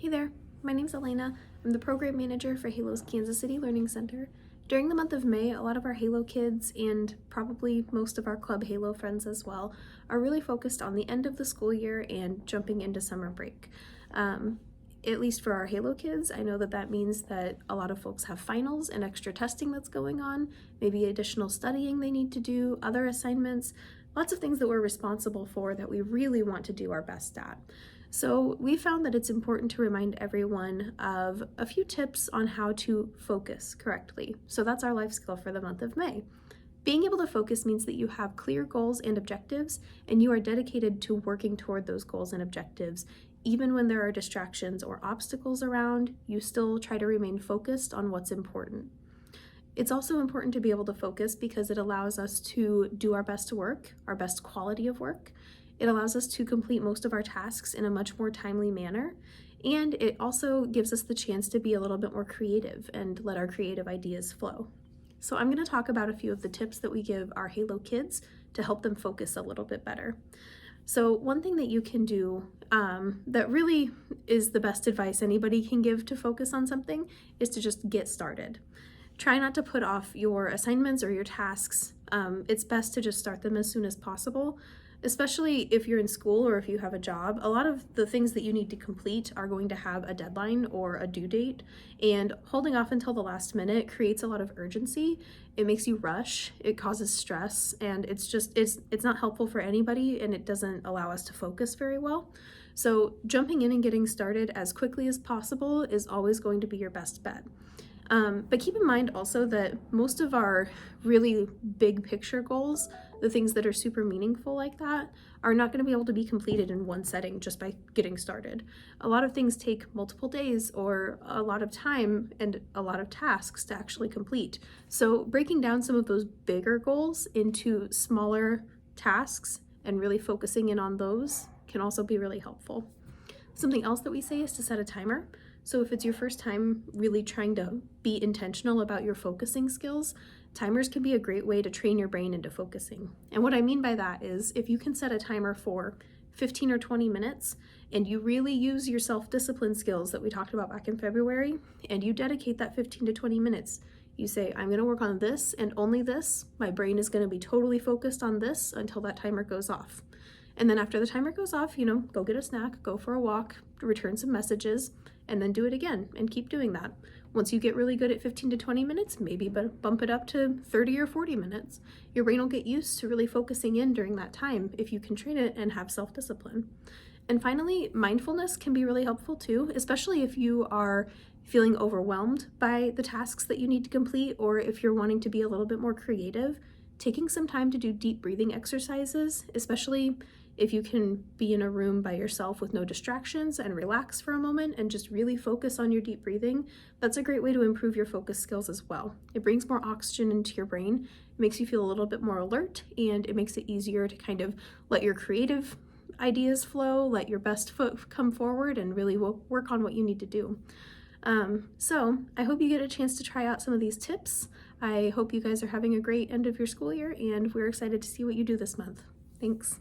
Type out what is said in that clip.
Hey there, my name's Elena. I'm the program manager for HALO's Kansas City Learning Center. During the month of May, a lot of our HALO kids, and probably most of our ClubHALO friends as well, are really focused on the end of the school year and jumping into summer break. At least for our HALO kids, I know that that means that a lot of folks have finals and extra testing that's going on, maybe additional studying they need to do, other assignments, lots of things that we're responsible for that we really want to do our best at. So we found that it's important to remind everyone of a few tips on how to focus correctly. So that's our life skill for the month of May. Being able to focus means that you have clear goals and objectives, and you are dedicated to working toward those goals and objectives. Even when there are distractions or obstacles around, you still try to remain focused on what's important. It's also important to be able to focus because it allows us to do our best work, our best quality of work. It allows us to complete most of our tasks in a much more timely manner, and it also gives us the chance to be a little bit more creative and let our creative ideas flow. So I'm going to talk about a few of the tips that we give our HALO kids to help them focus a little bit better. So one thing that you can do that really is the best advice anybody can give to focus on something is to just get started. Try not to put off your assignments or your tasks. It's best to just start them as soon as possible. Especially if you're in school or if you have a job, a lot of the things that you need to complete are going to have a deadline or a due date, and holding off until the last minute creates a lot of urgency. It makes you rush, it causes stress, and it's not helpful for anybody, and it doesn't allow us to focus very well. So jumping in and getting started as quickly as possible is always going to be your best bet. But keep in mind also that most of our really big picture goals, the things that are super meaningful like that, are not going to be able to be completed in one setting just by getting started. A lot of things take multiple days or a lot of time and a lot of tasks to actually complete. So breaking down some of those bigger goals into smaller tasks and really focusing in on those can also be really helpful. Something else that we say is to set a timer. So if it's your first time really trying to be intentional about your focusing skills, timers can be a great way to train your brain into focusing. And what I mean by that is if you can set a timer for 15 or 20 minutes and you really use your self-discipline skills that we talked about back in February, and you dedicate that 15 to 20 minutes, you say, I'm going to work on this and only this. My brain is going to be totally focused on this until that timer goes off. And then after the timer goes off, go get a snack, go for a walk, return some messages, and then do it again and keep doing that. Once you get really good at 15 to 20 minutes, maybe bump it up to 30 or 40 minutes. Your brain will get used to really focusing in during that time if you can train it and have self-discipline. And finally, mindfulness can be really helpful too, especially if you are feeling overwhelmed by the tasks that you need to complete, or if you're wanting to be a little bit more creative. Taking some time to do deep breathing exercises, especially if you can be in a room by yourself with no distractions and relax for a moment and just really focus on your deep breathing, that's a great way to improve your focus skills as well. It brings more oxygen into your brain, it makes you feel a little bit more alert, and it makes it easier to kind of let your creative ideas flow, let your best foot come forward, and really work on what you need to do. So I hope you get a chance to try out some of these tips. I hope you guys are having a great end of your school year, and we're excited to see what you do this month. Thanks.